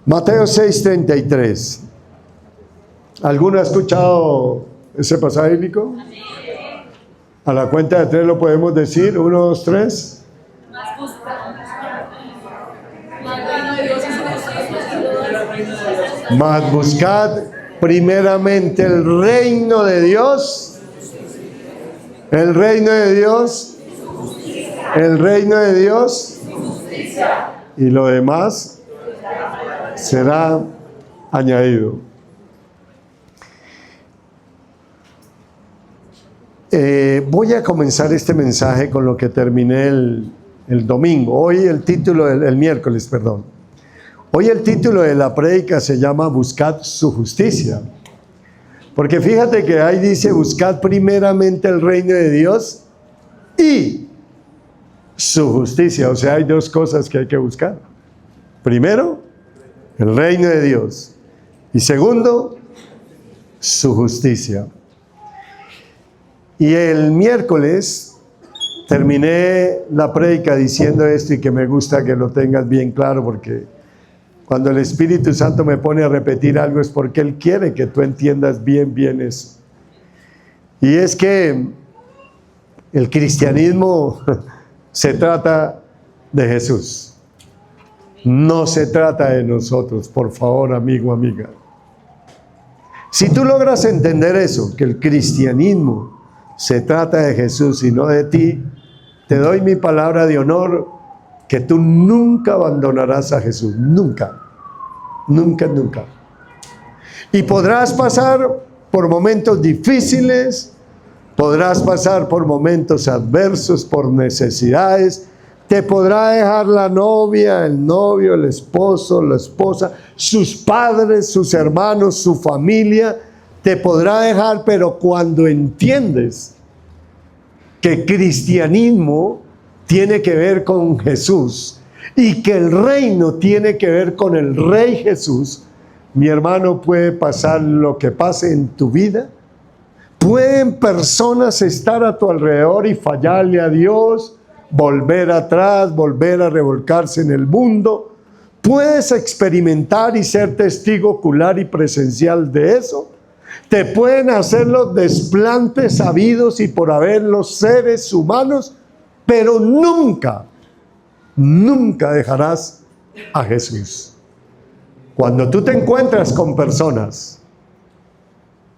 Mateo 6:33. ¿Alguno ha escuchado ese pasaje bíblico? A la cuenta de 3 lo podemos decir. 1, 2, 3. Mas buscad primeramente el reino de Dios. El reino de Dios. El reino de Dios. Y lo demás será añadido. Voy a comenzar este mensaje con lo que terminé el domingo. Hoy el título, el miércoles, perdón. Hoy el título de la prédica se llama Buscad su justicia. Porque fíjate que ahí dice, buscad primeramente el reino de Dios y su justicia. O sea, hay dos cosas que hay que buscar. Primero, el reino de Dios. Y segundo, su justicia. Y el miércoles terminé la prédica diciendo esto, y que me gusta que lo tengas bien claro, porque cuando el Espíritu Santo me pone a repetir algo es porque Él quiere que tú entiendas bien eso. Y es que el cristianismo se trata de Jesús. No se trata de nosotros, por favor, amigo, amiga. Si tú logras entender eso, que el cristianismo se trata de Jesús y no de ti, te doy mi palabra de honor que tú nunca abandonarás a Jesús. Nunca. Nunca, nunca. Y podrás pasar por momentos difíciles, podrás pasar por momentos adversos, por necesidades. Te podrá dejar la novia, el novio, el esposo, la esposa, sus padres, sus hermanos, su familia. Te podrá dejar, pero cuando entiendes que cristianismo tiene que ver con Jesús y que el reino tiene que ver con el Rey Jesús, mi hermano, puede pasar lo que pase en tu vida. Pueden personas estar a tu alrededor y fallarle a Dios, volver atrás, volver a revolcarse en el mundo. Puedes experimentar y ser testigo ocular y presencial de eso. Te pueden hacer los desplantes habidos y por haber los seres humanos, pero nunca, nunca dejarás a Jesús. Cuando tú te encuentras con personas,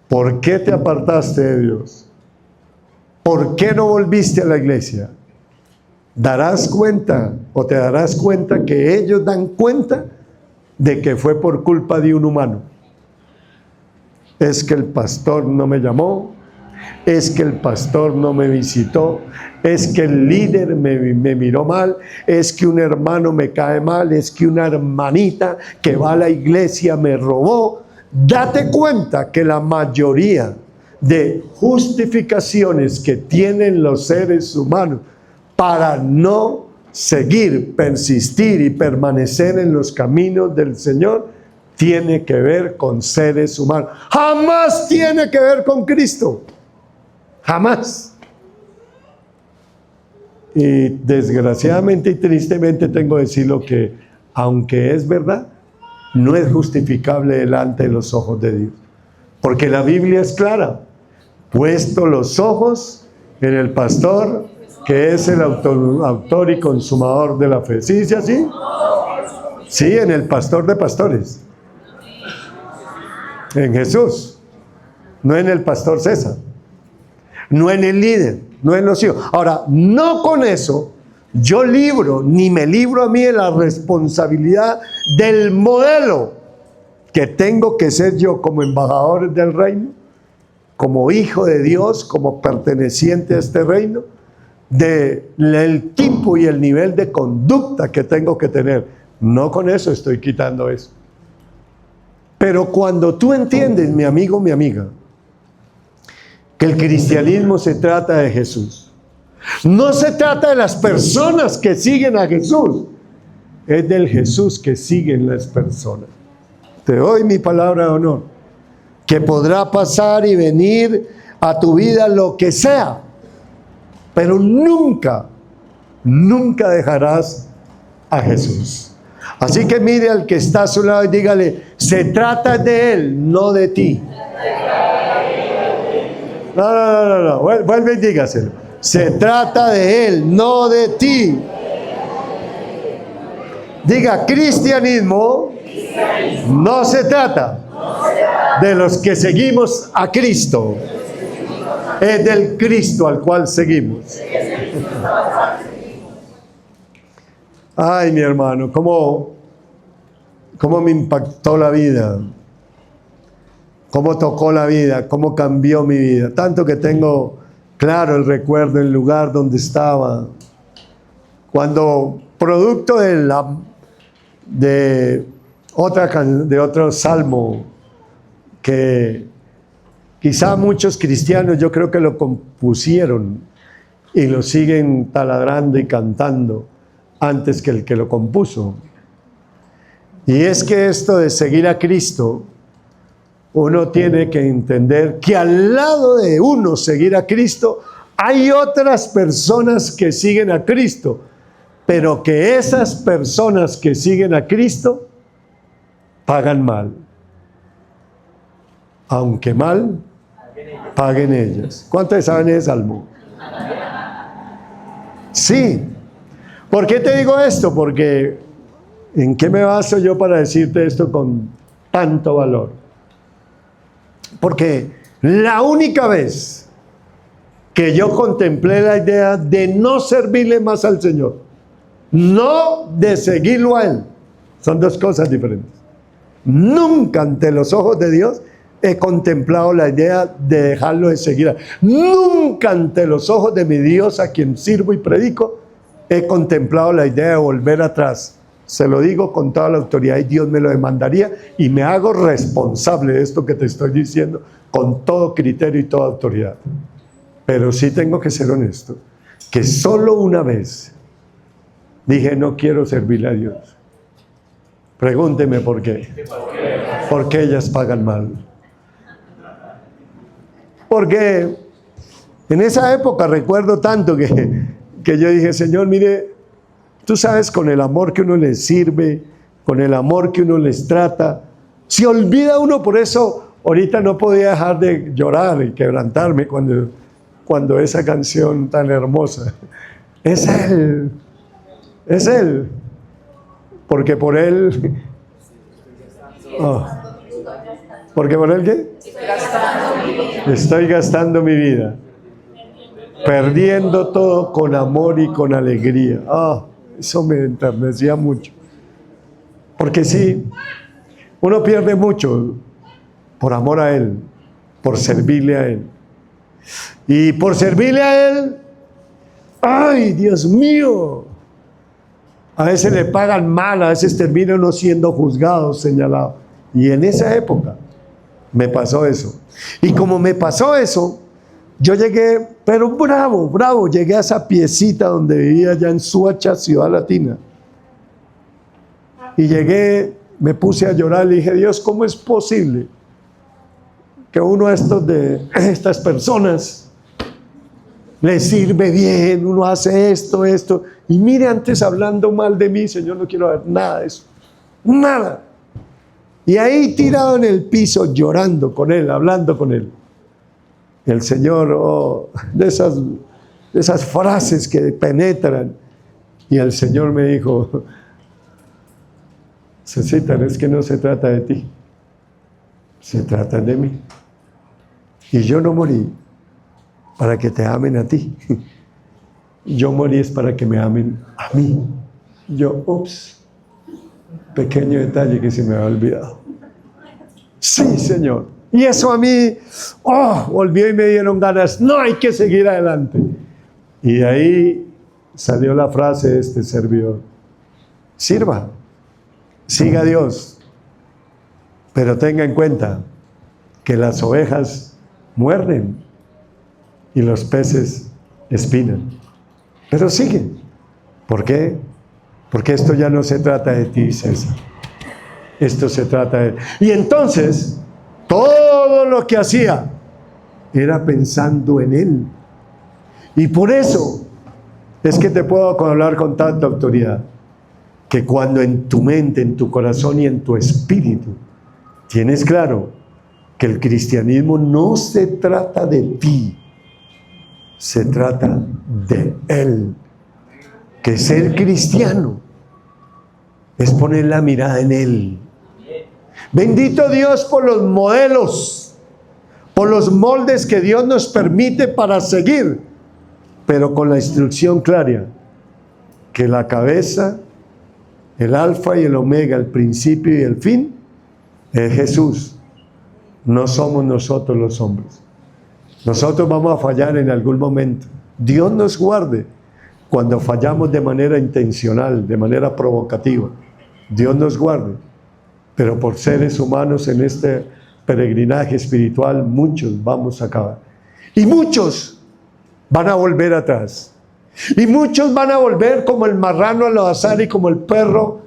¿por qué te apartaste de Dios? ¿Por qué no volviste a la iglesia? Darás cuenta o te darás cuenta que ellos dan cuenta de que fue por culpa de un humano. Es que el pastor no me llamó, es que el pastor no me visitó, es que el líder me miró mal, es que un hermano me cae mal, es que una hermanita que va a la iglesia me robó. Date cuenta que la mayoría de justificaciones que tienen los seres humanos para no seguir, persistir y permanecer en los caminos del Señor tiene que ver con seres humanos. Jamás tiene que ver con Cristo. Jamás. Y desgraciadamente y tristemente tengo que decirlo que, aunque es verdad, no es justificable delante de los ojos de Dios. Porque la Biblia es clara. Puesto los ojos en el pastor, que es el autor y consumador de la fe. ¿Sí dice así? Sí, en el pastor de pastores. En Jesús. No en el pastor César. No en el líder. No en los hijos. Ahora, no con eso yo libro, ni me libro a mí de la responsabilidad del modelo que tengo que ser yo como embajador del reino, como hijo de Dios, como perteneciente a este reino, del tipo y el nivel de conducta que tengo que tener. No con eso estoy quitando eso. Pero cuando tú entiendes, mi amigo, mi amiga, que el cristianismo se trata de Jesús, no se trata de las personas que siguen a Jesús, es del Jesús que siguen las personas. Te doy mi palabra de honor, que podrá pasar y venir a tu vida lo que sea, pero nunca, nunca dejarás a Jesús. Así que mire al que está a su lado y dígale, se trata de él, no de ti. No. Vuelve y dígaselo. Se trata de él, no de ti. Diga, cristianismo no se trata de los que seguimos a Cristo. Es del Cristo al cual seguimos. Ay, mi hermano, cómo me impactó la vida. Cómo tocó la vida, cómo cambió mi vida. Tanto que tengo claro el recuerdo, el lugar donde estaba. Cuando, producto de otro salmo que quizá muchos cristianos yo creo que lo compusieron y lo siguen taladrando y cantando antes que el que lo compuso. Y es que esto de seguir a Cristo, uno tiene que entender que al lado de uno seguir a Cristo, hay otras personas que siguen a Cristo, pero que esas personas que siguen a Cristo pagan mal. Aunque mal, paguen ellas. ¿Cuántos saben ese salmo? Sí. ¿Por qué te digo esto? Porque ¿en qué me baso yo para decirte esto con tanto valor? Porque la única vez que yo contemplé la idea de no servirle más al Señor, no de seguirlo a Él, son dos cosas diferentes. Nunca ante los ojos de Dios he contemplado la idea de dejarlo de seguir. Nunca ante los ojos de mi Dios a quien sirvo y predico he contemplado la idea de volver atrás. Se lo digo con toda la autoridad y Dios me lo demandaría y me hago responsable de esto que te estoy diciendo con todo criterio y toda autoridad. Pero sí tengo que ser honesto, que solo una vez dije no quiero servirle a Dios. Pregúnteme por qué. Porque ellas pagan mal. Porque en esa época recuerdo tanto que yo dije, Señor, mire, tú sabes, con el amor que uno les sirve, con el amor que uno les trata, se olvida uno. Por eso ahorita no podía dejar de llorar y quebrantarme cuando esa canción tan hermosa, es Él, porque por Él, porque por Él, ¿qué? Estoy gastando mi vida, perdiendo todo con amor y con alegría. Eso me enternecía mucho. Porque sí, uno pierde mucho por amor a Él, por servirle a Él. Y por servirle a Él, ¡ay, Dios mío! A veces le pagan mal, a veces termina uno siendo juzgado, señalado. Y en esa época me pasó eso. Y como me pasó eso, yo llegué, pero bravo, llegué a esa piecita donde vivía allá en Suacha, Ciudad Latina. Y llegué, me puse a llorar, le dije, Dios, ¿cómo es posible que uno de estas personas le sirve bien, uno hace esto, y mire, antes hablando mal de mí, Señor, no quiero ver nada de eso, nada. Y ahí tirado en el piso, llorando con Él, hablando con Él. El Señor, de esas frases que penetran. Y el Señor me dijo, Cecita, es que no se trata de ti, se trata de mí. Y yo no morí para que te amen a ti. Yo morí es para que me amen a mí. Yo, pequeño detalle que se me había olvidado. Sí, Señor. Y eso a mí, volvió y me dieron ganas. No, hay que seguir adelante. Y de ahí salió la frase de este servidor. Sirva, siga a Dios, pero tenga en cuenta que las ovejas muerden y los peces espinan. Pero sigue. ¿Por qué? Porque esto ya no se trata de ti, César. Esto se trata de Él. Y entonces, todo lo que hacía era pensando en Él. Y por eso es que te puedo hablar con tanta autoridad. que cuando en tu mente, en tu corazón y en tu espíritu tienes claro que el cristianismo no se trata de ti, se trata de Él. Que ser cristiano es poner la mirada en Él. Bendito Dios por los modelos, por los moldes que Dios nos permite para seguir, pero con la instrucción clara, que la cabeza, el alfa y el omega, el principio y el fin, es Jesús. No somos nosotros los hombres. Nosotros vamos a fallar en algún momento. Dios nos guarde cuando fallamos de manera intencional, de manera provocativa. Dios nos guarde. Pero por seres humanos en este peregrinaje espiritual, muchos vamos a acabar. Y muchos van a volver atrás. Y muchos van a volver como el marrano al azar y como el perro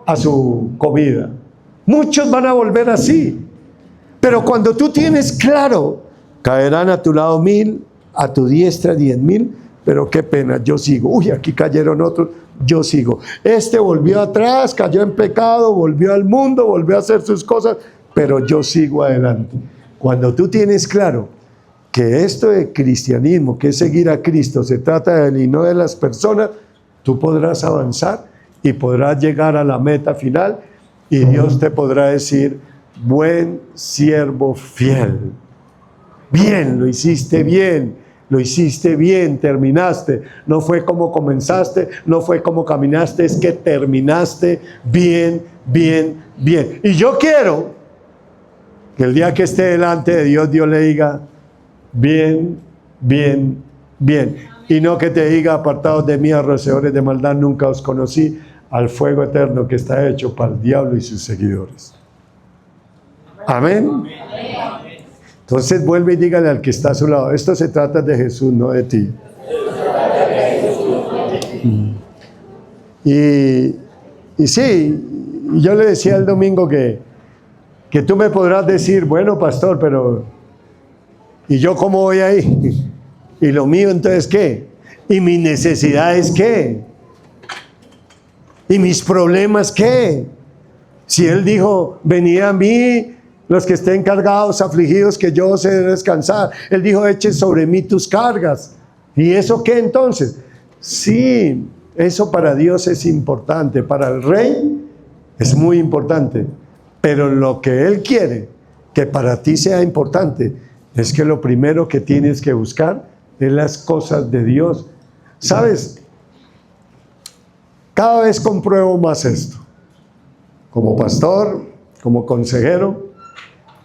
a su comida. Muchos van a volver así. Pero cuando tú tienes claro, caerán a tu lado 1000, a tu diestra 10,000, pero qué pena, yo sigo. Uy, aquí cayeron otros, yo sigo. Este volvió atrás, cayó en pecado, volvió al mundo, volvió a hacer sus cosas, pero yo sigo adelante. Cuando tú tienes claro que esto de cristianismo, que es seguir a Cristo, se trata de él y no de las personas, tú podrás avanzar y podrás llegar a la meta final y Dios te podrá decir: buen siervo fiel. Bien, lo hiciste bien, terminaste. No fue como comenzaste, no fue como caminaste, es que terminaste bien. Y yo quiero que el día que esté delante de Dios, Dios le diga: bien. Y no que te diga: apartados de mí, arrociadores de maldad, nunca os conocí, al fuego eterno que está hecho para el diablo y sus seguidores. Amén. Entonces vuelve y dígale al que está a su lado: esto se trata de Jesús, no de ti. Y sí, yo le decía el domingo que tú me podrás decir: bueno, pastor, pero ¿y yo cómo voy ahí? ¿Y lo mío entonces qué? ¿Y mis necesidades qué? ¿Y mis problemas qué? Si Él dijo: venid a mí los que estén cargados, afligidos, que yo os haré descansar. Él dijo: echen sobre mí tus cargas. ¿Y eso qué entonces? Sí, eso para Dios es importante, para el Rey es muy importante, pero lo que Él quiere que para ti sea importante es que lo primero que tienes que buscar es las cosas de Dios. ¿Sabes? Cada vez compruebo más esto, como pastor, como consejero,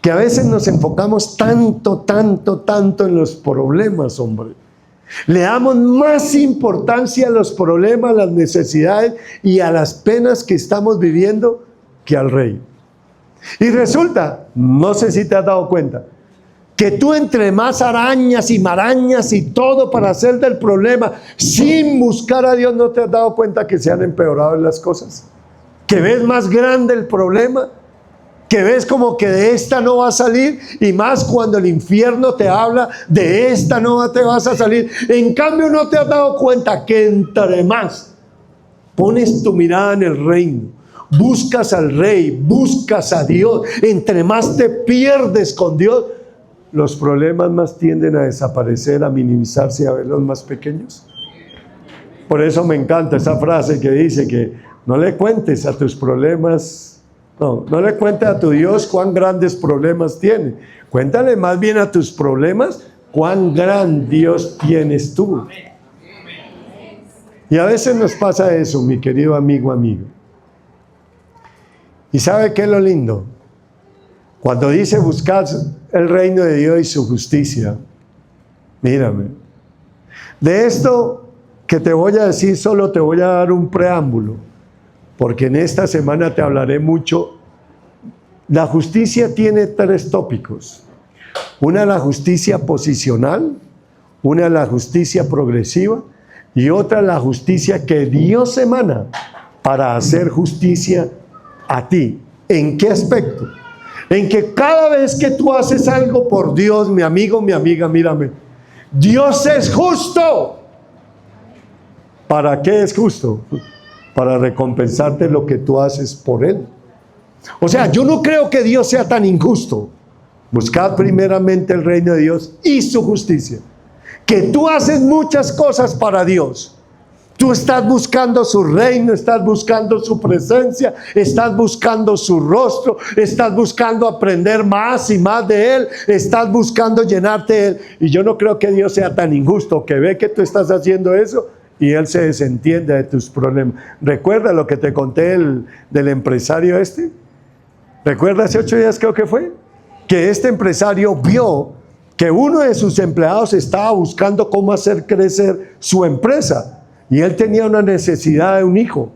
que a veces nos enfocamos tanto en los problemas, hombre. Le damos más importancia a los problemas, a las necesidades y a las penas que estamos viviendo que al Rey. Y resulta, no sé si te has dado cuenta, que tú entre más arañas y marañas y todo para hacer del problema, sin buscar a Dios, ¿no te has dado cuenta que se han empeorado las cosas? Que ves más grande el problema, que ves como que de esta no va a salir, y más cuando el infierno te habla, de esta no te vas a salir. En cambio, no te has dado cuenta que entre más pones tu mirada en el reino, buscas al Rey, buscas a Dios, entre más te pierdes con Dios, los problemas más tienden a desaparecer, a minimizarse y a verlos más pequeños. Por eso me encanta esa frase que dice que no le cuentes a tus problemas. No le cuentes a tu Dios cuán grandes problemas tiene. Cuéntale más bien a tus problemas cuán gran Dios tienes tú. Y a veces nos pasa eso, mi querido amigo. ¿Y sabe qué es lo lindo? Cuando dice buscar el reino de Dios y su justicia, mírame, de esto que te voy a decir solo te voy a dar un preámbulo, porque en esta semana te hablaré mucho. La justicia tiene 3 tópicos. Una, la justicia posicional, una, la justicia progresiva, y otra, la justicia que Dios emana para hacer justicia a ti. ¿En qué aspecto? En que cada vez que tú haces algo por Dios, mi amigo, mi amiga, mírame, Dios es justo. ¿Para qué es justo? para recompensarte lo que tú haces por Él. O sea, yo no creo que Dios sea tan injusto. Buscad primeramente el reino de Dios y su justicia. Que tú haces muchas cosas para Dios. Tú estás buscando su reino, estás buscando su presencia, estás buscando su rostro, estás buscando aprender más y más de Él, estás buscando llenarte de Él. Y yo no creo que Dios sea tan injusto que ve que tú estás haciendo eso y Él se desentiende de tus problemas. ¿Recuerda lo que te conté del empresario este? ¿Recuerda hace 8 días creo que fue? Que este empresario vio que uno de sus empleados estaba buscando cómo hacer crecer su empresa. Y él tenía una necesidad de un hijo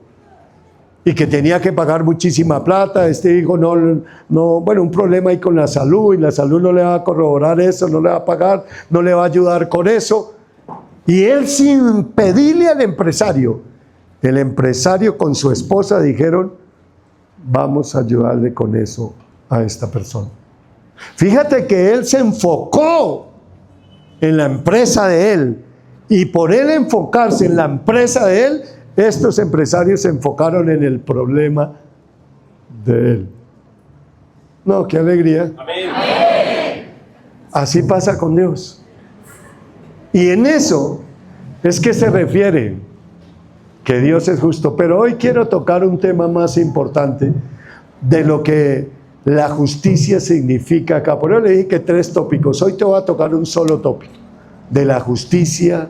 y que tenía que pagar muchísima plata. Este hijo bueno, un problema ahí con la salud, y la salud no le va a corroborar eso, no le va a pagar, no le va a ayudar con eso. Y él, sin pedirle al empresario, el empresario con su esposa dijeron: vamos a ayudarle con eso a esta persona. Fíjate que él se enfocó en la empresa de él. Y por él enfocarse en la empresa de él, estos empresarios se enfocaron en el problema de él. No, qué alegría. Amén. Así pasa con Dios. Y en eso es que se refiere que Dios es justo. Pero hoy quiero tocar un tema más importante de lo que la justicia significa acá. Por eso le dije que 3 tópicos. Hoy te voy a tocar un solo tópico. De la justicia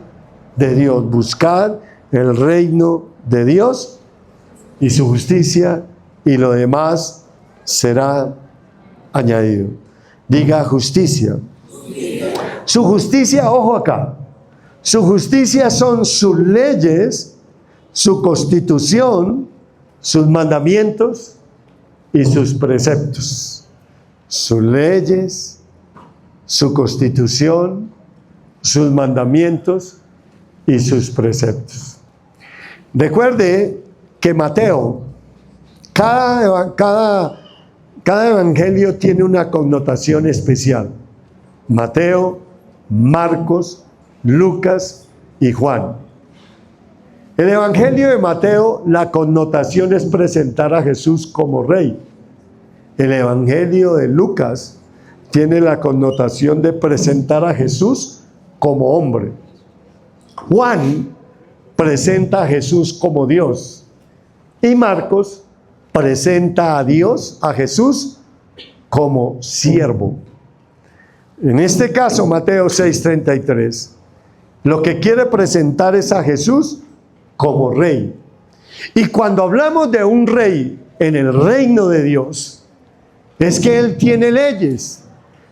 de Dios. Buscar el reino de Dios y su justicia, y lo demás será añadido. Diga justicia. Su justicia, ojo acá, su justicia son sus leyes, su constitución, sus mandamientos y sus preceptos. Sus leyes, su constitución, sus mandamientos y sus preceptos. Recuerde que Mateo, cada evangelio tiene una connotación especial. Mateo, Marcos, Lucas y Juan. El evangelio de Mateo, la connotación es presentar a Jesús como rey. El evangelio de Lucas tiene la connotación de presentar a Jesús como hombre. Juan presenta a Jesús como Dios. Y Marcos presenta a Dios, a Jesús, como siervo. En este caso, Mateo 6:33, lo que quiere presentar es a Jesús como rey. Y cuando hablamos de un rey en el reino de Dios, es que Él tiene leyes,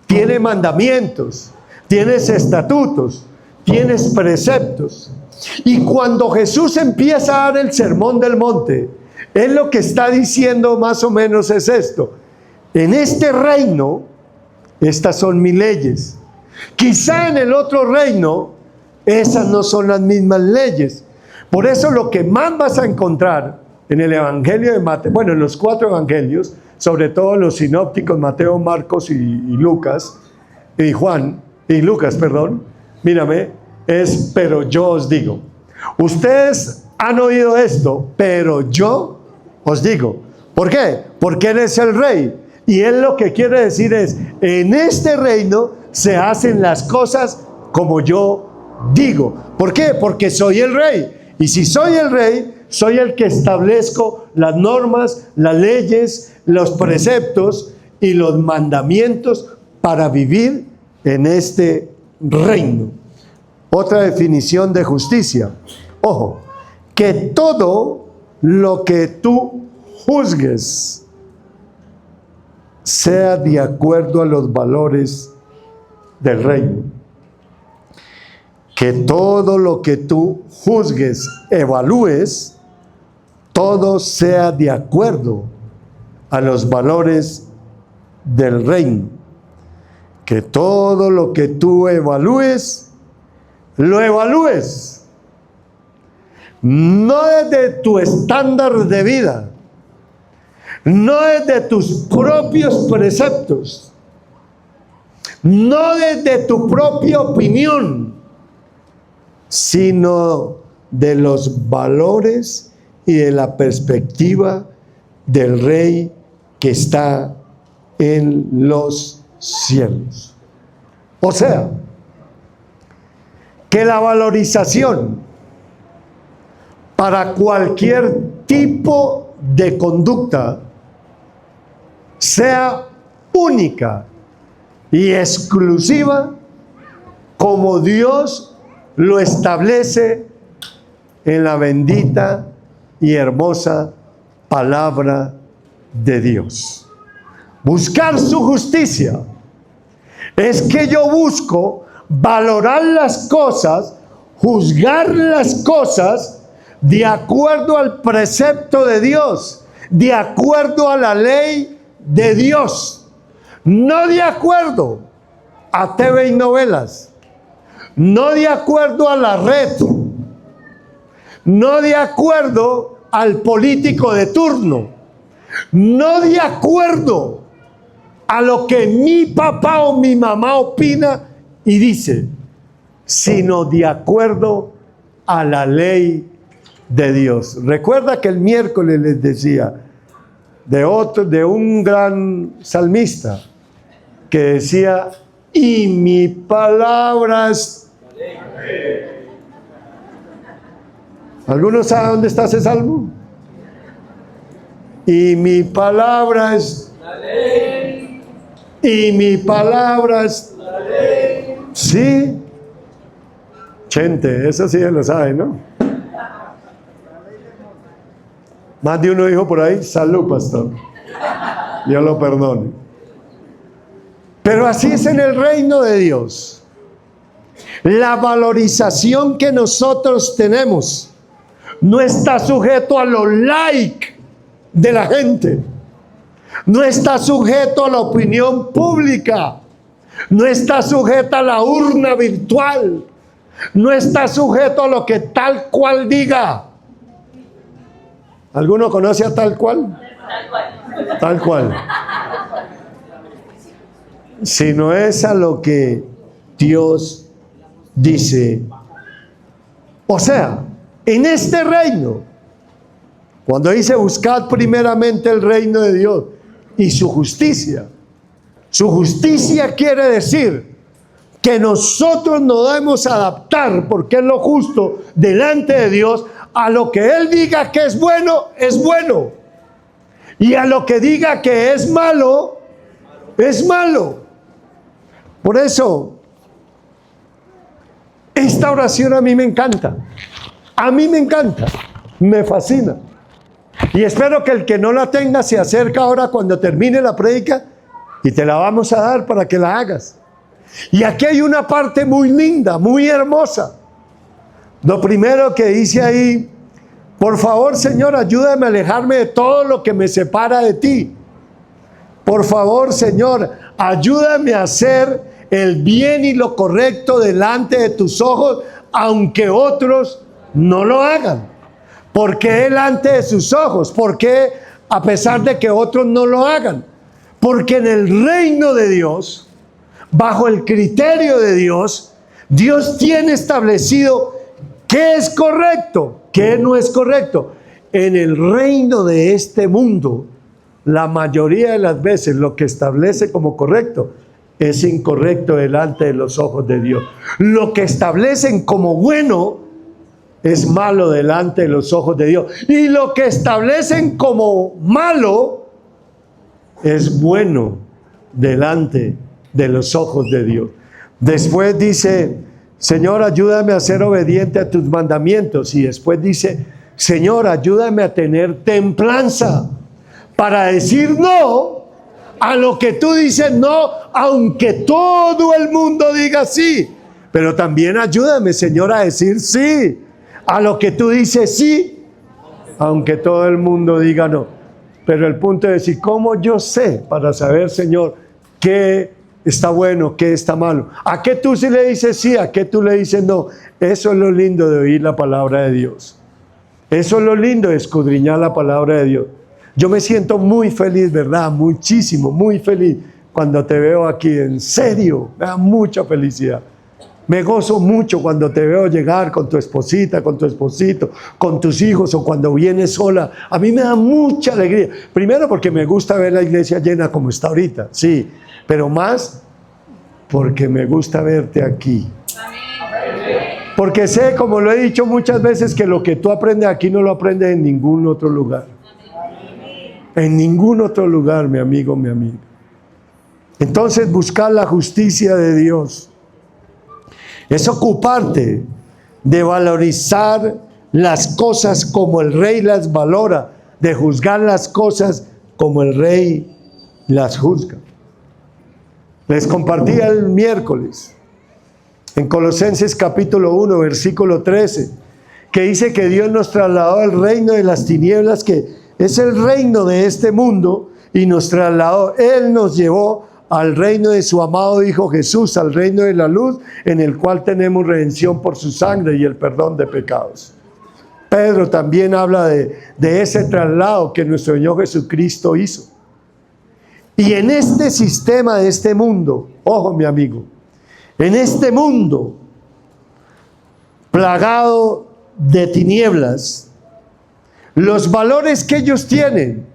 tiene mandamientos, tienes estatutos, tienes preceptos. Y cuando Jesús empieza a dar el sermón del monte, Él lo que está diciendo más o menos es esto: en este reino, estas son mis leyes. Quizá en el otro reino, esas no son las mismas leyes. Por eso lo que más vas a encontrar en el evangelio de Mateo, bueno, en los 4 evangelios, sobre todo los sinópticos, Mateo, Marcos y Lucas, y Juan, y Lucas, perdón, mírame, es: pero yo os digo. Ustedes han oído esto, pero yo os digo. ¿Por qué? Porque Él es el rey. Y Él lo que quiere decir es: en este reino se hacen las cosas como yo digo. ¿Por qué? Porque soy el rey. Y si soy el rey, soy el que establezco las normas, las leyes, los preceptos y los mandamientos para vivir en este reino. Otra definición de justicia. Ojo, que todo lo que tú juzgues sea de acuerdo a los valores del reino. Que todo lo que tú juzgues, evalúes, todo sea de acuerdo a los valores del reino. Que todo lo que tú evalúes, lo evalúes no desde tu estándar de vida, no desde tus propios preceptos, no desde tu propia opinión, sino de los valores y de la perspectiva del Rey que está en los cielos. O sea, que la valorización para cualquier tipo de conducta sea única y exclusiva como Dios lo establece en la bendita y hermosa palabra de Dios. Buscar su justicia es que yo busco valorar las cosas, juzgar las cosas de acuerdo al precepto de Dios, de acuerdo a la ley de Dios, no de acuerdo a TV y novelas, no de acuerdo a la red, no de acuerdo al político de turno, no de acuerdo a lo que mi papá o mi mamá opina y dice, sino de acuerdo a la ley de Dios. Recuerda que el miércoles les decía de un gran salmista que decía, y mi palabra es... ¿Algunos saben dónde está ese salmo? Y mi palabra es la ley. Y mi palabra es la ley. Sí. Chente, eso sí se lo sabe, ¿no? Más de uno dijo por ahí, salud, pastor. Dios lo perdone. Pero así es en el reino de Dios. La valorización que nosotros tenemos no está sujeto a los likes de la gente. No está sujeto a la opinión pública. No está sujeto a la urna virtual. No está sujeto a lo que tal cual diga. ¿Alguno conoce a tal cual? Tal cual. Sino es a lo que Dios dice. O sea, en este reino, cuando dice buscad primeramente el reino de Dios y su justicia quiere decir que nosotros nos debemos adaptar, porque es lo justo delante de Dios, a lo que Él diga que es bueno, y a lo que diga que es malo, es malo. Por eso, esta oración a mí me encanta. A mí me encanta, me fascina. Y espero que el que no la tenga se acerque ahora cuando termine la prédica y te la vamos a dar para que la hagas. Y aquí hay una parte muy linda, muy hermosa. Lo primero que dice ahí, por favor, Señor, ayúdame a alejarme de todo lo que me separa de ti. Por favor, Señor, ayúdame a hacer el bien y lo correcto delante de tus ojos, aunque otros no lo hagan. ¿Por qué delante de sus ojos? ¿Por qué a pesar de que otros no lo hagan? Porque en el reino de Dios, bajo el criterio de Dios, Dios tiene establecido qué es correcto, qué no es correcto. En el reino de este mundo, la mayoría de las veces lo que establece como correcto es incorrecto delante de los ojos de Dios. Lo que establecen como bueno es malo delante de los ojos de Dios. Y lo que establecen como malo es bueno delante de los ojos de Dios. Después dice, Señor, ayúdame a ser obediente a tus mandamientos. Y después dice, Señor, ayúdame a tener templanza para decir no a lo que tú dices no, aunque todo el mundo diga sí. Pero también ayúdame, Señor, a decir sí a lo que tú dices sí, aunque todo el mundo diga no. Pero el punto es decir, ¿cómo yo sé para saber, Señor, qué está bueno, qué está malo? ¿A qué tú sí le dices sí, a qué tú le dices no? Eso es lo lindo de oír la palabra de Dios. Eso es lo lindo de escudriñar la palabra de Dios. Yo me siento muy feliz, ¿verdad? Muchísimo, muy feliz cuando te veo aquí. En serio, me da mucha felicidad. Me gozo mucho cuando te veo llegar con tu esposita, con tu esposito, con tus hijos o cuando vienes sola. A mí me da mucha alegría. Primero porque me gusta ver la iglesia llena como está ahorita, sí. Pero más porque me gusta verte aquí. Porque sé, como lo he dicho muchas veces, que lo que tú aprendes aquí no lo aprendes en ningún otro lugar. En ningún otro lugar, mi amigo, mi amiga. Entonces, buscar la justicia de Dios es ocuparte de valorizar las cosas como el Rey las valora, de juzgar las cosas como el Rey las juzga. Les compartí el miércoles en Colosenses capítulo 1, versículo 13, que dice que Dios nos trasladó al reino de las tinieblas, que es el reino de este mundo, y nos trasladó, Él nos llevó al reino de su amado Hijo Jesús, al reino de la luz, en el cual tenemos redención por su sangre y el perdón de pecados. Pedro también habla de ese traslado que nuestro Señor Jesucristo hizo. Y en este sistema de este mundo, ojo mi amigo, en este mundo plagado de tinieblas, los valores que ellos tienen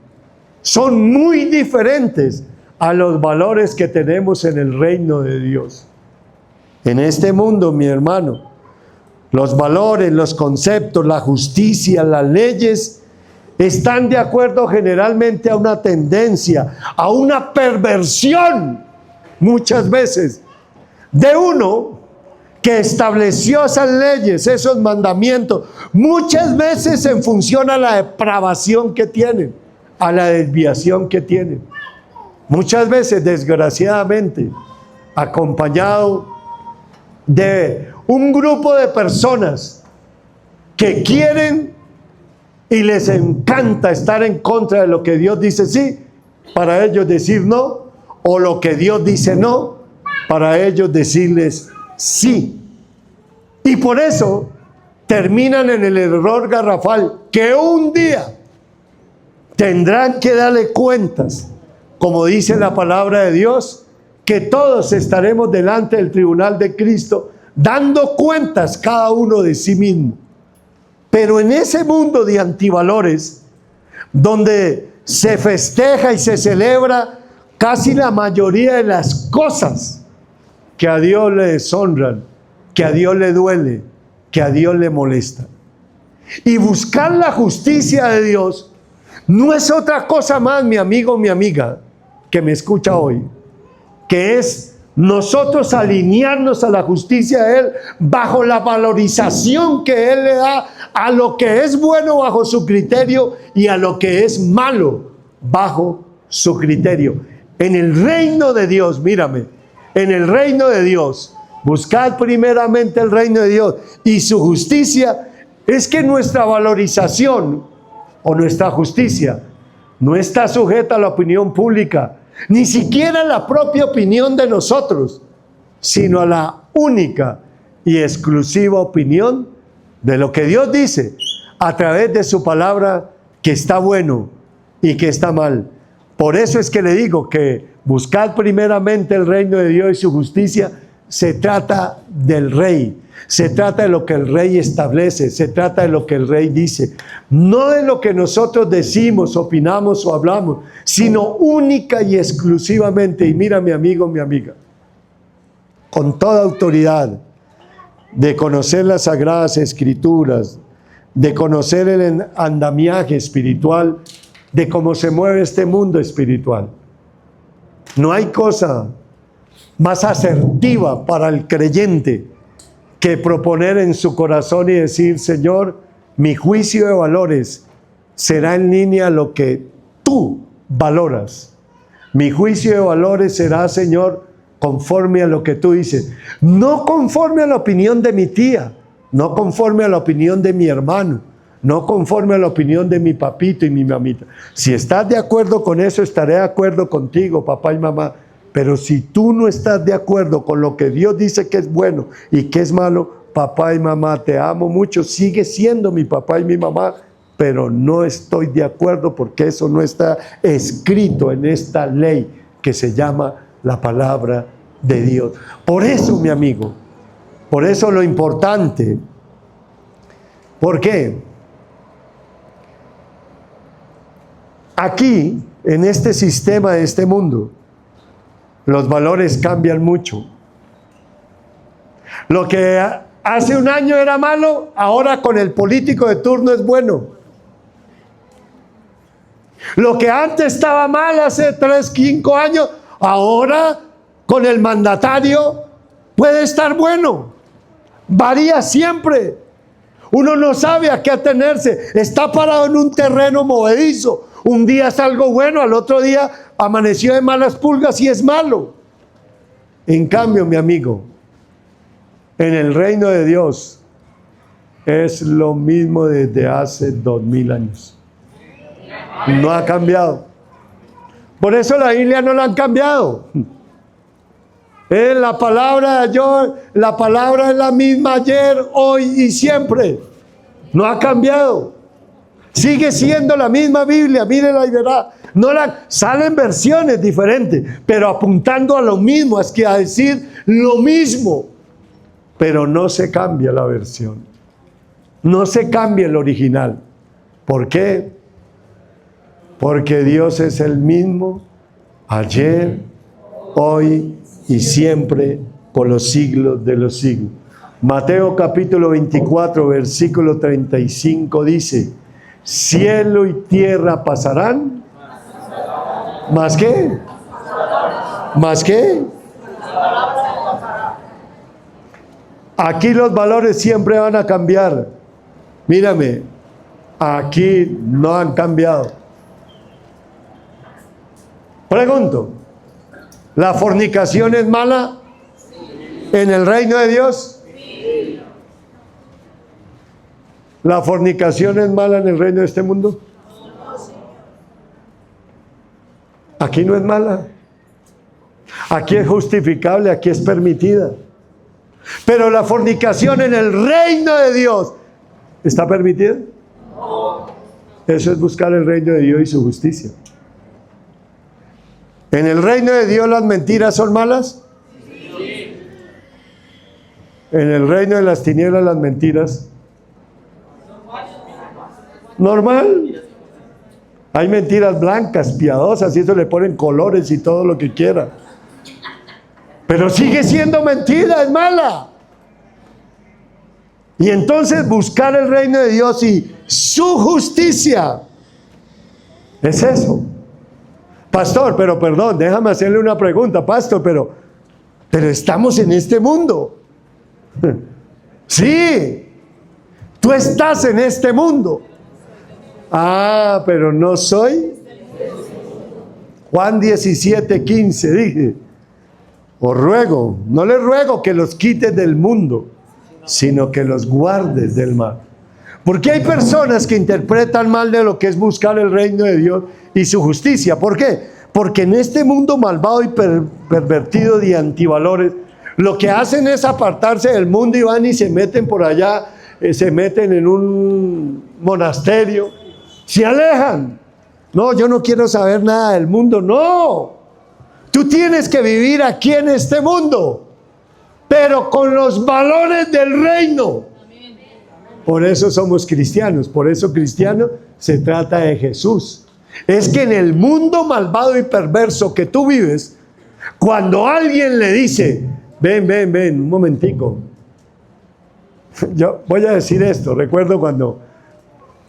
son muy diferentes a los valores que tenemos en el reino de Dios. En este mundo, mi hermano, los valores, los conceptos, la justicia, las leyes están de acuerdo generalmente a una tendencia, a una perversión, muchas veces, de uno que estableció esas leyes, esos mandamientos, muchas veces en función a la depravación que tienen, a la desviación que tienen. Muchas veces, desgraciadamente, acompañado de un grupo de personas que quieren y les encanta estar en contra de lo que Dios dice sí, para ellos decir no, o lo que Dios dice no, para ellos decirles sí. Y por eso terminan en el error garrafal, que un día tendrán que darle cuentas, como dice la palabra de Dios, que todos estaremos delante del tribunal de Cristo, dando cuentas cada uno de sí mismo. Pero en ese mundo de antivalores, donde se festeja y se celebra casi la mayoría de las cosas que a Dios le deshonran, que a Dios le duele, que a Dios le molesta. Y buscar la justicia de Dios no es otra cosa más, mi amigo, mi amiga, que me escucha hoy, que es nosotros alinearnos a la justicia de Él bajo la valorización que Él le da a lo que es bueno bajo su criterio y a lo que es malo bajo su criterio. En el reino de Dios, mírame, en el reino de Dios, buscad primeramente el reino de Dios y su justicia, es que nuestra valorización o nuestra justicia no está sujeta a la opinión pública, ni siquiera a la propia opinión de nosotros, sino a la única y exclusiva opinión de lo que Dios dice a través de su palabra, que está bueno y que está mal. Por eso es que le digo que buscar primeramente el reino de Dios y su justicia, se trata del Rey, se trata de lo que el Rey establece, se trata de lo que el Rey dice, no de lo que nosotros decimos, opinamos o hablamos, sino única y exclusivamente, y mira mi amigo, mi amiga, con toda autoridad de conocer las Sagradas Escrituras, de conocer el andamiaje espiritual, de cómo se mueve este mundo espiritual. No hay cosa más asertiva para el creyente que proponer en su corazón y decir: Señor, mi juicio de valores será en línea a lo que tú valoras. Mi juicio de valores será, Señor, conforme a lo que tú dices. No conforme a la opinión de mi tía, no conforme a la opinión de mi hermano, no conforme a la opinión de mi papito y mi mamita. Si estás de acuerdo con eso, estaré de acuerdo contigo, papá y mamá. Pero si tú no estás de acuerdo con lo que Dios dice que es bueno y que es malo, papá y mamá, te amo mucho, sigue siendo mi papá y mi mamá, pero no estoy de acuerdo porque eso no está escrito en esta ley que se llama la palabra de Dios. Por eso, mi amigo, Por eso lo importante. ¿Por qué? Aquí, en este sistema de este mundo, los valores cambian mucho. Lo que hace un año era malo, ahora con el político de turno es bueno. Lo que antes estaba mal hace 3, 5 años, ahora con el mandatario puede estar bueno. Varía siempre. Uno no sabe a qué atenerse. Está parado en un terreno movedizo. Un día es algo bueno, al otro día amaneció de malas pulgas y es malo. En cambio, mi amigo, en el reino de Dios es lo mismo desde hace 2000 años. No ha cambiado. Por eso la Biblia no la han cambiado. La palabra la palabra es la misma ayer, hoy y siempre. No ha cambiado. Sigue siendo la misma Biblia, mírela y verá. Salen versiones diferentes, pero apuntando a lo mismo, es que a decir lo mismo. Pero no se cambia la versión. No se cambia el original. ¿Por qué? Porque Dios es el mismo ayer, hoy y siempre, por los siglos de los siglos. Mateo capítulo 24, versículo 35 dice: cielo y tierra pasarán. ¿Más qué? ¿Más qué? Aquí los valores siempre van a cambiar. Mírame, aquí no han cambiado. Pregunto, ¿la fornicación es mala en el reino de Dios? ¿La fornicación es mala en el reino de este mundo? Aquí no es mala. Aquí es justificable, aquí es permitida. Pero la fornicación en el reino de Dios, ¿está permitida? Eso es buscar el reino de Dios y su justicia. ¿En el reino de Dios las mentiras son malas? En el reino de las tinieblas las mentiras normal. Hay mentiras blancas, piadosas, y eso le ponen colores y todo lo que quiera. Pero sigue siendo mentira, es mala. Y entonces buscar el reino de Dios y su justicia es eso. Pastor, pero perdón, déjame hacerle una pregunta, pastor, pero estamos en este mundo. Sí, tú estás en este mundo. Ah, pero no soy. Juan 17:15 dije: os ruego, no les ruego que los quites del mundo, sino que los guardes del mal. Porque hay personas que interpretan mal de lo que es buscar el reino de Dios y su justicia. ¿Por qué? Porque en este mundo malvado y pervertido de antivalores, lo que hacen es apartarse del mundo y van y se meten por allá, se meten en un monasterio, se alejan. No, yo no quiero saber nada del mundo. No, tú tienes que vivir aquí en este mundo, pero con los valores del reino. Por eso somos cristianos. Por eso cristiano se trata de Jesús. Es que en el mundo malvado y perverso que tú vives, cuando alguien le dice: ven, un momentico, yo voy a decir esto. Recuerdo cuando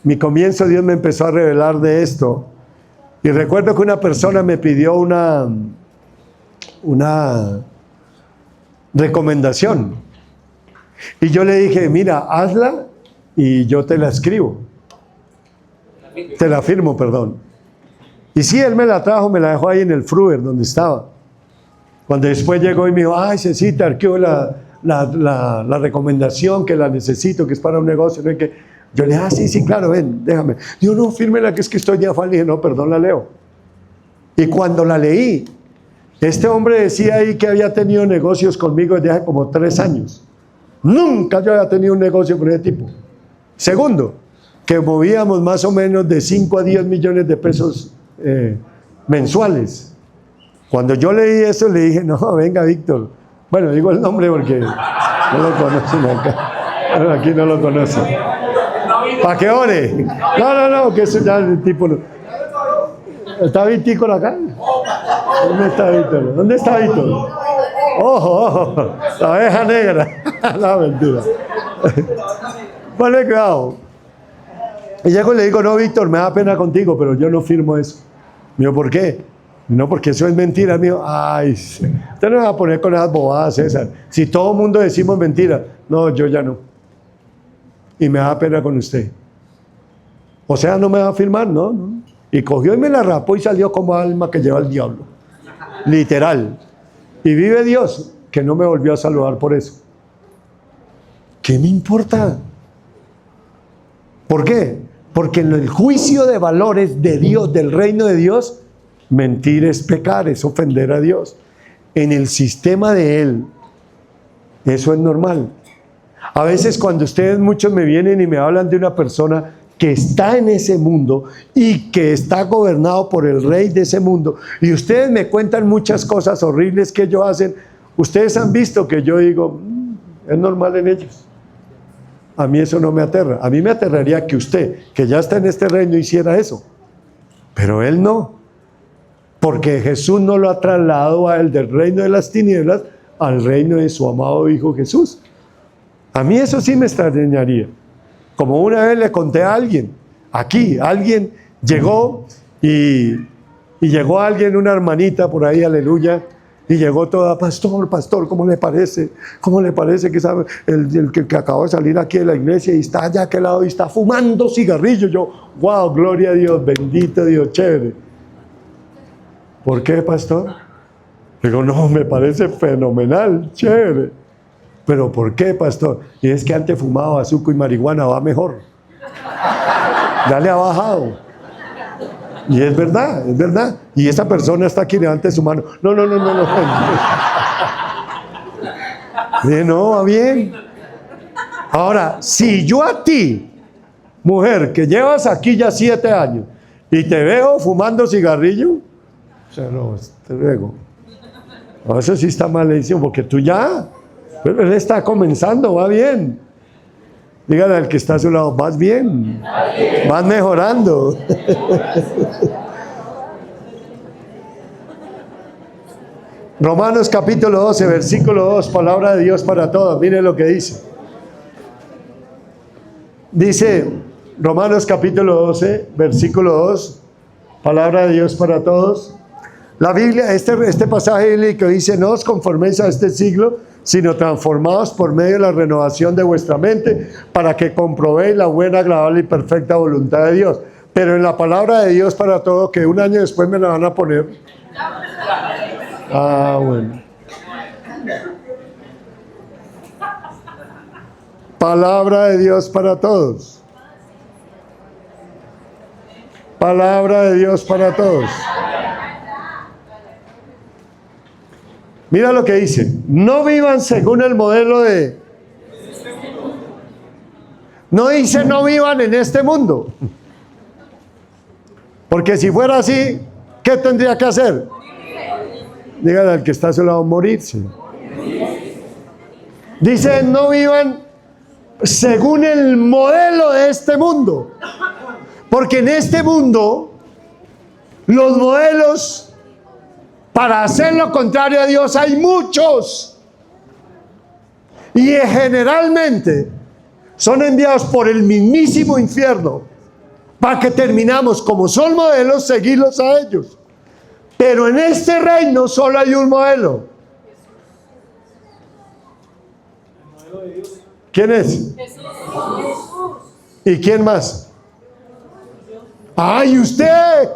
mi comienzo, Dios me empezó a revelar de esto, y recuerdo que una persona me pidió una recomendación, y yo le dije: mira, hazla y yo te la escribo, te la firmo, perdón. Y sí, él me la trajo, me la dejó ahí en el Fruver donde estaba. Cuando después llegó y me dijo: ay, Cecita, arqueo la recomendación, que la necesito, que es para un negocio, ¿no? Que yo le dije: ah, sí, claro, ven, déjame. Yo: no, fírmela, que es que estoy de afán. Le dije: no, perdón, la leo. Y cuando la leí, este hombre decía ahí que había tenido negocios conmigo desde hace como 3 años. Nunca yo había tenido un negocio con ese tipo. Segundo, que movíamos más o menos de 5 a 10 millones de pesos mensuales. Cuando yo leí eso, le dije: no, venga, Víctor. Bueno, digo el nombre porque No lo conocen acá. Bueno, aquí no lo conocen. ¿Para que ore? No, que eso ya el tipo no. ¿Está Víctor acá? ¿Dónde está Víctor? ¿Dónde está Víctor? Ojo, la oveja negra. No, mentira. Ponle cuidado. Y llego y le digo, no, Víctor, me da pena contigo, pero yo no firmo eso. Mío, ¿por qué? No, porque eso es mentira, mío. Ay, usted no me va a poner con esas bobadas, César. Si todo el mundo decimos mentira. No, yo ya no. Y me da pena con usted. O sea, no me va a firmar, no. Y cogió y me la rapó y salió como alma que lleva el diablo. Literal. Y vive Dios, que no me volvió a saludar por eso. ¿Qué me importa? ¿Por qué? Porque en el juicio de valores de Dios, del reino de Dios, mentir es pecar, es ofender a Dios. En el sistema de Él, eso es normal. A veces cuando ustedes muchos me vienen y me hablan de una persona que está en ese mundo y que está gobernado por el rey de ese mundo, y ustedes me cuentan muchas cosas horribles que ellos hacen, ustedes han visto que yo digo, es normal en ellos. A mí eso no me aterra. A mí me aterraría que usted, que ya está en este reino, hiciera eso. Pero él no. Porque Jesús no lo ha trasladado a él del reino de las tinieblas al reino de su amado Hijo Jesús. A mí eso sí me extrañaría. Como una vez le conté a alguien, aquí, alguien llegó y llegó alguien, una hermanita por ahí, aleluya, y llegó toda, pastor, ¿cómo le parece? ¿Cómo le parece que sabe el que acabó de salir aquí de la iglesia y está allá a aquel lado y está fumando cigarrillos? Yo, wow, gloria a Dios, bendito Dios, chévere. ¿Por qué, pastor? Digo, no, me parece fenomenal, chévere. ¿Pero por qué, pastor? Y es que antes fumaba azúcar y marihuana, va mejor. Ya le ha bajado. Y es verdad, es verdad. Y esa persona está aquí, levante su mano. No. No, va bien. Ahora, si yo a ti, mujer, que llevas aquí ya 7 años, y te veo fumando cigarrillo, o sea, no, te luego. No, eso sí está malísimo, porque tú ya, pero él está comenzando, va bien. Dígale al que está a su lado, vas bien, vas mejorando. Romanos capítulo 12, versículo 2, palabra de Dios para todos. Mire lo que dice. Dice Romanos capítulo 12, versículo 2, palabra de Dios para todos. La Biblia, este pasaje bíblico dice, no os conforméis a este siglo, sino transformados por medio de la renovación de vuestra mente, para que comprobéis la buena, agradable y perfecta voluntad de Dios. Pero en la palabra de Dios para todos, que un año después me la van a poner. Ah, bueno. Palabra de Dios para todos. Palabra de Dios para todos. Mira lo que dice. No vivan según el modelo de... No dice no vivan en este mundo. Porque si fuera así, ¿qué tendría que hacer? Dígale al que está a su lado, morirse. Dice no vivan según el modelo de este mundo. Porque en este mundo los modelos para hacer lo contrario a Dios hay muchos. Y generalmente son enviados por el mismísimo infierno para que terminamos, como son modelos, seguirlos a ellos. Pero en este reino solo hay un modelo. ¿Quién es? Jesús. ¿Y quién más? ¡Ay, usted!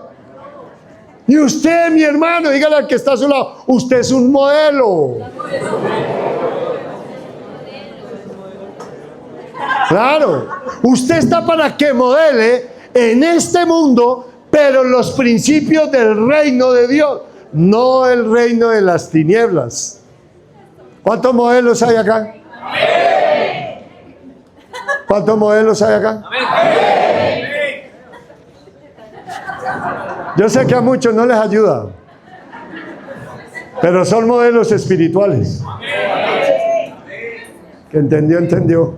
Y usted, mi hermano, dígale al que está a su lado, usted es un modelo. Claro, usted está para que modele en este mundo, pero los principios del reino de Dios, no el reino de las tinieblas. ¿Cuántos modelos hay acá? ¿Cuántos modelos hay acá? Yo sé que a muchos no les ayuda, pero son modelos espirituales. Que entendió, entendió.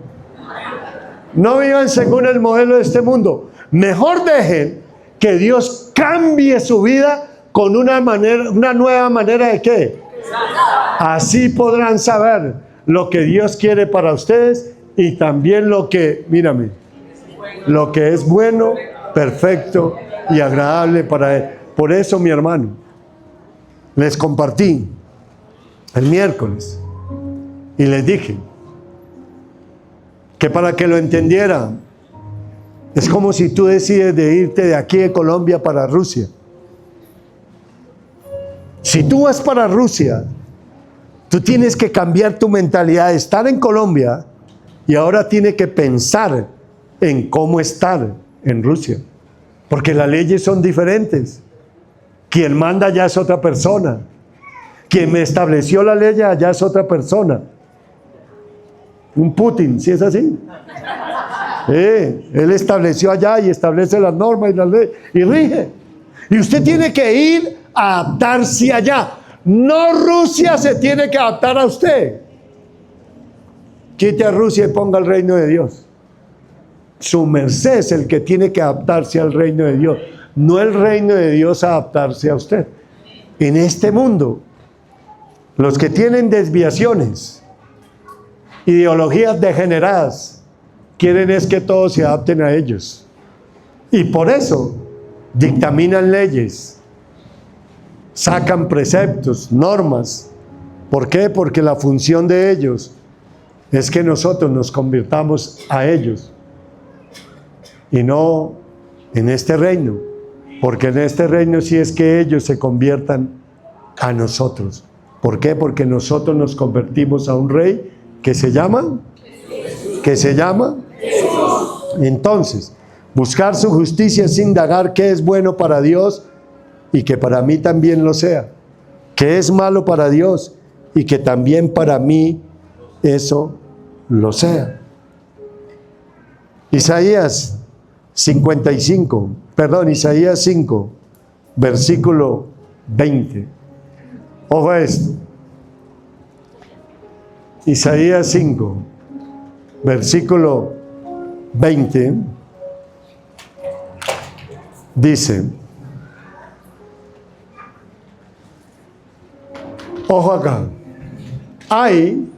No vivan según el modelo de este mundo. Mejor dejen que Dios cambie su vida con una nueva manera de ¿qué? Así podrán saber lo que Dios quiere para ustedes y también lo que, mírame, lo que es bueno, perfecto y agradable para Él. Por eso, mi hermano, les compartí el miércoles y les dije que para que lo entendieran, es como si tú decides de irte de aquí de Colombia para Rusia. Si tú vas para Rusia, tú tienes que cambiar tu mentalidad de estar en Colombia y ahora tienes que pensar en cómo estar en Rusia. Porque las leyes son diferentes. Quien manda allá es otra persona. Quien me estableció la ley allá es otra persona. Un Putin, ¿sí es así? Él estableció allá y establece las normas y las leyes y rige. Y usted tiene que ir a adaptarse allá. No Rusia se tiene que adaptar a usted. Quite a Rusia y ponga el reino de Dios. Su merced es el que tiene que adaptarse al reino de Dios, no el reino de Dios adaptarse a usted. En este mundo, los que tienen desviaciones, ideologías degeneradas, quieren es que todos se adapten a ellos. Y por eso dictaminan leyes, sacan preceptos, normas. ¿Por qué? Porque la función de ellos es que nosotros nos convirtamos a ellos y no en este reino, porque en este reino sí es que ellos se conviertan a nosotros. ¿Por qué? Porque nosotros nos convertimos a un rey que se llama Entonces, buscar su justicia es indagar qué es bueno para Dios y que para mí también lo sea, qué es malo para Dios y que también para mí eso lo sea. Isaías 5, versículo 20. Ojo a esto. Isaías 5, versículo 20, dice, ojo acá, hay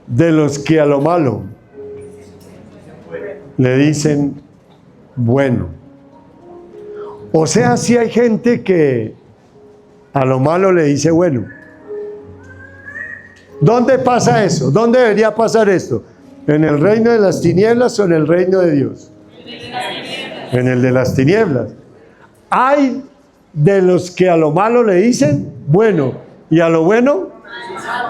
de los que a lo malo le dicen bueno. O sea, si hay gente que a lo malo le dice bueno. ¿Dónde pasa eso? ¿Dónde debería pasar esto? ¿En el reino de las tinieblas o en el reino de Dios? En el de las tinieblas. Hay de los que a lo malo le dicen bueno, y a lo bueno,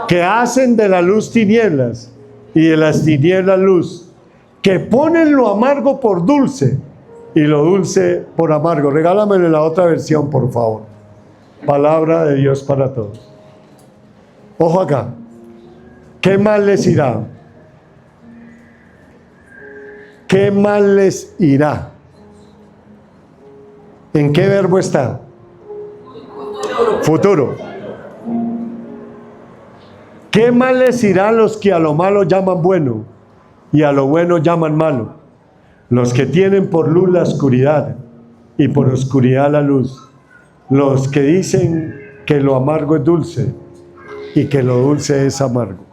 que hacen de la luz tinieblas y de las tinieblas luz, que ponen lo amargo por dulce y lo dulce por amargo. Regálamelo en la otra versión, por favor. Palabra de Dios para todos. Ojo acá. ¿Qué mal les irá? ¿Qué mal les irá? ¿En qué verbo está? Futuro. ¿Qué mal les irá a los que a lo malo llaman bueno y a lo bueno llaman malo? Los que tienen por luz la oscuridad y por oscuridad la luz. Los que dicen que lo amargo es dulce y que lo dulce es amargo.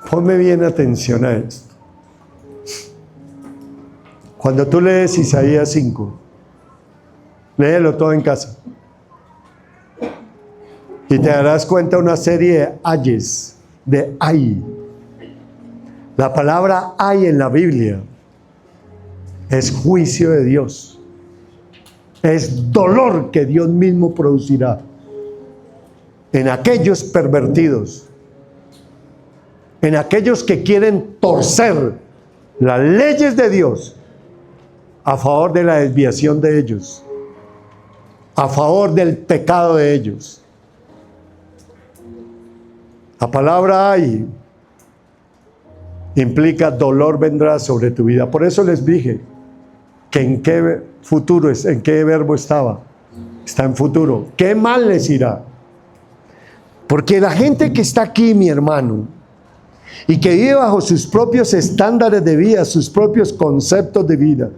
Ponme bien atención a esto. Cuando tú lees Isaías 5, léelo todo en casa. Y te darás cuenta de una serie de ayes, de ay. La palabra ay en la Biblia es juicio de Dios. Es dolor que Dios mismo producirá en aquellos pervertidos, en aquellos que quieren torcer las leyes de Dios a favor de la desviación de ellos, a favor del pecado de ellos. La palabra ay implica dolor vendrá sobre tu vida. Por eso les dije que en qué futuro, en qué verbo estaba. Está en futuro. ¿Qué mal les irá? Porque la gente que está aquí, mi hermano, y que vive bajo sus propios estándares de vida, sus propios conceptos de vida,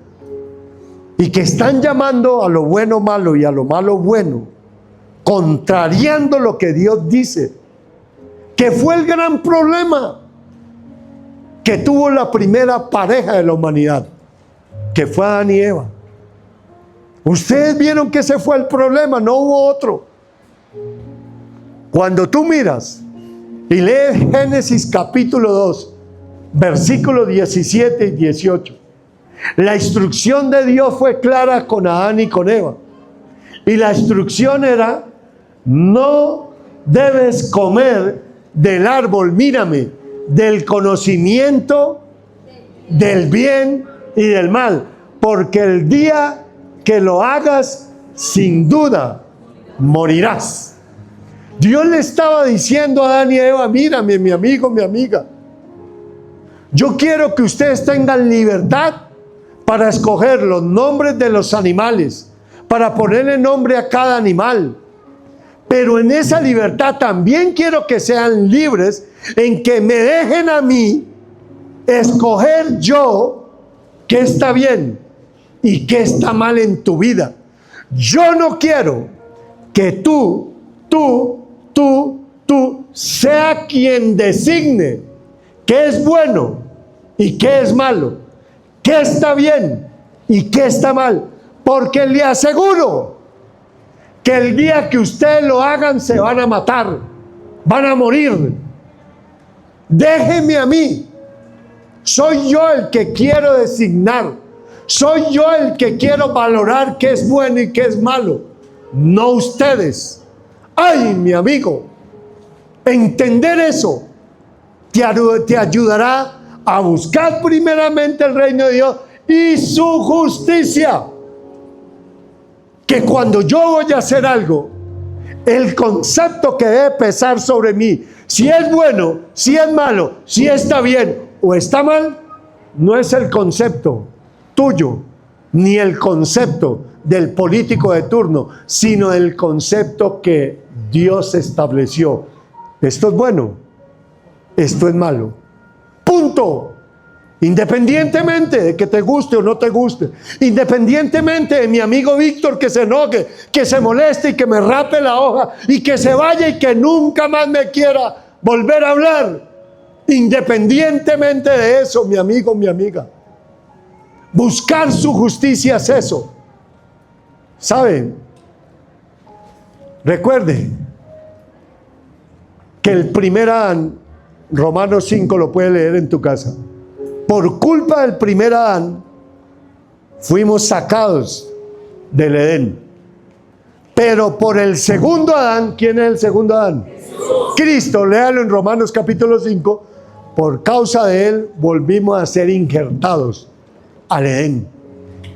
y que están llamando a lo bueno malo y a lo malo bueno, contrariando lo que Dios dice, que fue el gran problema que tuvo la primera pareja de la humanidad, que fue Adán y Eva. Ustedes vieron que ese fue el problema, no hubo otro. Cuando tú miras y lees Génesis capítulo 2, versículos 17 y 18, la instrucción de Dios fue clara con Adán y con Eva. Y la instrucción era: no debes comer del árbol, mírame, del conocimiento del bien y del mal, porque el día que lo hagas, sin duda, morirás. Dios le estaba diciendo a Adán y a Eva: mírame, mi amigo, mi amiga, yo quiero que ustedes tengan libertad para escoger los nombres de los animales, para ponerle nombre a cada animal. Pero en esa libertad también quiero que sean libres en que me dejen a mí escoger yo qué está bien y qué está mal en tu vida. Yo no quiero que tú sea quien designe qué es bueno y qué es malo, qué está bien y qué está mal, porque le aseguro que el día que ustedes lo hagan se van a matar, van a morir. Déjeme a mí, soy yo el que quiero designar, soy yo el que quiero valorar qué es bueno y qué es malo, no ustedes. Ay, mi amigo, entender eso te ayudará a buscar primeramente el reino de Dios y su justicia. Que cuando yo voy a hacer algo, el concepto que debe pesar sobre mí, si es bueno, si es malo, si está bien o está mal, no es el concepto tuyo, ni el concepto del político de turno, sino el concepto que Dios estableció. Esto es bueno, esto es malo. Punto. Independientemente de que te guste o no te guste, independientemente de mi amigo Víctor que se enoje, que se moleste y que me rape la hoja y que se vaya y que nunca más me quiera volver a hablar, independientemente de eso, mi amigo, mi amiga, buscar su justicia es eso. ¿Saben? Recuerde que el primer Adán, Romanos 5 lo puede leer en tu casa. Por culpa del primer Adán, fuimos sacados del Edén. Pero por el segundo Adán, ¿quién es el segundo Adán? Jesús. Cristo, léalo en Romanos capítulo 5. Por causa de él, volvimos a ser injertados al Edén.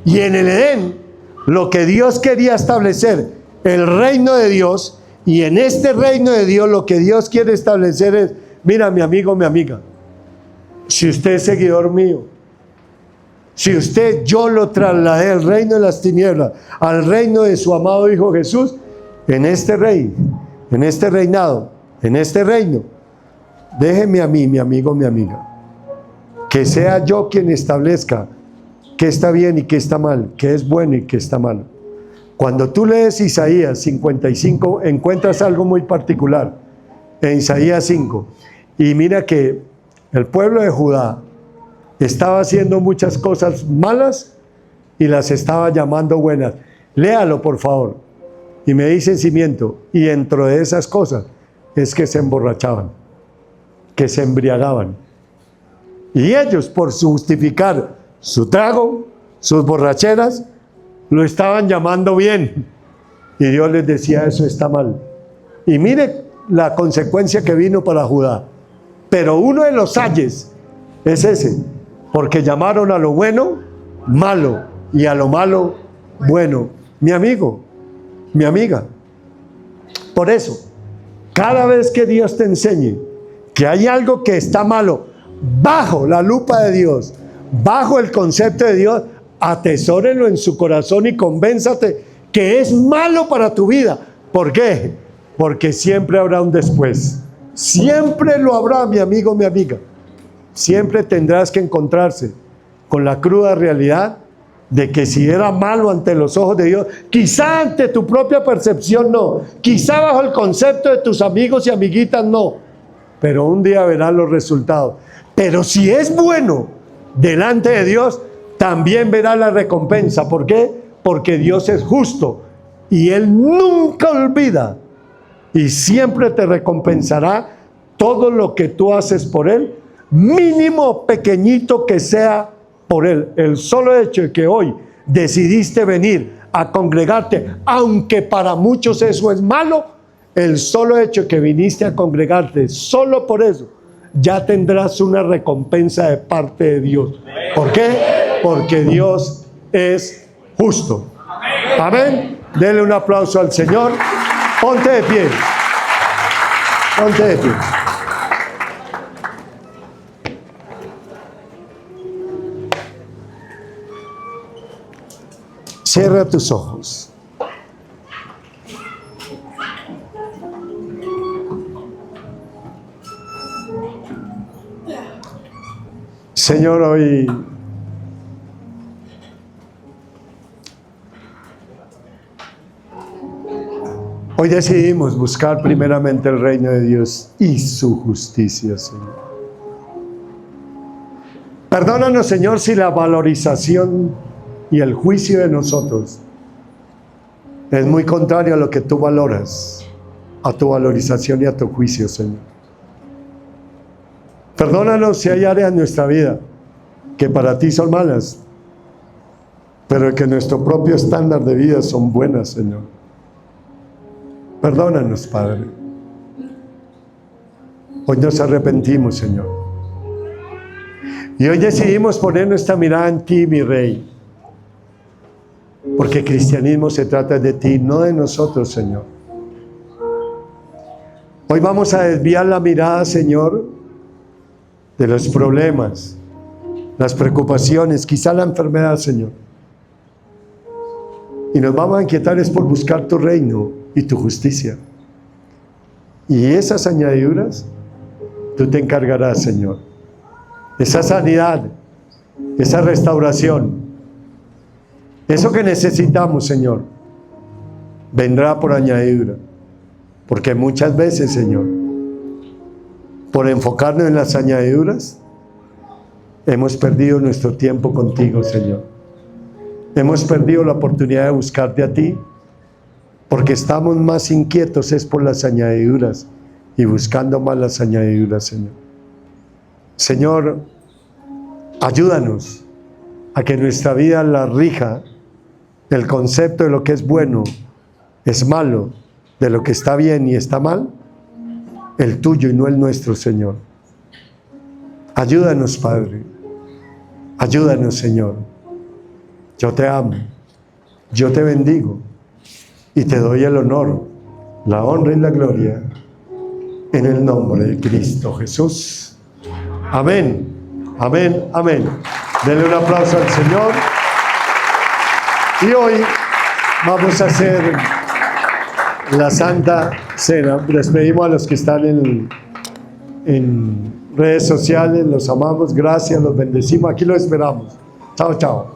Y en el Edén, lo que Dios quería establecer, el reino de Dios, y en este reino de Dios, lo que Dios quiere establecer es: mira, mi amigo, mi amiga, si usted es seguidor mío, si usted, yo lo trasladé del reino de las tinieblas al reino de su amado Hijo Jesús, en este rey, en este reinado, en este reino, déjeme a mí, mi amigo, mi amiga, que sea yo quien establezca qué está bien y qué está mal, qué es bueno y qué está malo. Cuando tú lees Isaías 55, encuentras algo muy particular en Isaías 5, y mira que el pueblo de Judá estaba haciendo muchas cosas malas y las estaba llamando buenas. Léalo, por favor, y me dice si miento. Y dentro de esas cosas es que se emborrachaban, que se embriagaban. Y ellos, por justificar su trago, sus borracheras, lo estaban llamando bien. Y Dios les decía: eso está mal. Y mire la consecuencia que vino para Judá. Pero uno de los ayes es ese, porque llamaron a lo bueno malo y a lo malo bueno. Mi amigo, mi amiga, por eso, cada vez que Dios te enseñe que hay algo que está malo, bajo la lupa de Dios, bajo el concepto de Dios, atesórelo en su corazón y convénzate que es malo para tu vida. ¿Por qué? porque siempre habrá un después. Siempre lo habrá, mi amigo, mi amiga. Siempre tendrás que encontrarse con la cruda realidad de que si era malo ante los ojos de Dios, quizá ante tu propia percepción no, quizá bajo el concepto de tus amigos y amiguitas no, pero un día verás los resultados. Pero si es bueno delante de Dios, también verás la recompensa. ¿Por qué? Porque Dios es justo y Él nunca olvida y siempre te recompensará todo lo que tú haces por Él, mínimo o pequeñito que sea por Él. El solo hecho de que hoy decidiste venir a congregarte, aunque para muchos eso es malo, el solo hecho de que viniste a congregarte, solo por eso, ya tendrás una recompensa de parte de Dios. ¿Por qué? Porque Dios es justo. Amén. Dele un aplauso al Señor. Ponte de pie. Ponte de pie. Cierra tus ojos. Señor, hoy decidimos buscar primeramente el reino de Dios y su justicia, Señor. Perdónanos, Señor, si la valorización y el juicio de nosotros es muy contrario a lo que tú valoras, a tu valorización y a tu juicio, Señor. Perdónanos si hay áreas en nuestra vida que para ti son malas, pero que nuestro propio estándar de vida son buenas, Señor. Perdónanos, Padre. Hoy nos arrepentimos, Señor. Y hoy decidimos poner nuestra mirada en ti, mi Rey. Porque el cristianismo se trata de ti, no de nosotros, Señor. Hoy vamos a desviar la mirada, Señor, de los problemas, las preocupaciones, quizá la enfermedad, Señor. Y nos vamos a inquietar es por buscar tu reino y tu justicia. Y esas añadiduras, tú te encargarás, Señor. Esa sanidad, esa restauración, eso que necesitamos, Señor, vendrá por añadidura. Porque muchas veces, Señor, por enfocarnos en las añadiduras, hemos perdido nuestro tiempo contigo, Señor. Hemos perdido la oportunidad de buscarte a ti, porque estamos más inquietos es por las añadiduras y buscando más las añadiduras, Señor. Señor, ayúdanos a que nuestra vida la rija el concepto de lo que es bueno, es malo, de lo que está bien y está mal, el tuyo y no el nuestro, Señor. Ayúdanos, Padre. Ayúdanos, Señor. Yo te amo, yo te bendigo y te doy el honor, la honra y la gloria en el nombre de Cristo Jesús. Amén, amén, amén. Denle un aplauso al Señor. Y hoy vamos a hacer la Santa Cena. Les pedimos a los que están en redes sociales, los amamos, gracias, los bendecimos. Aquí los esperamos. Chao, chao.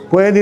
Pueden ir.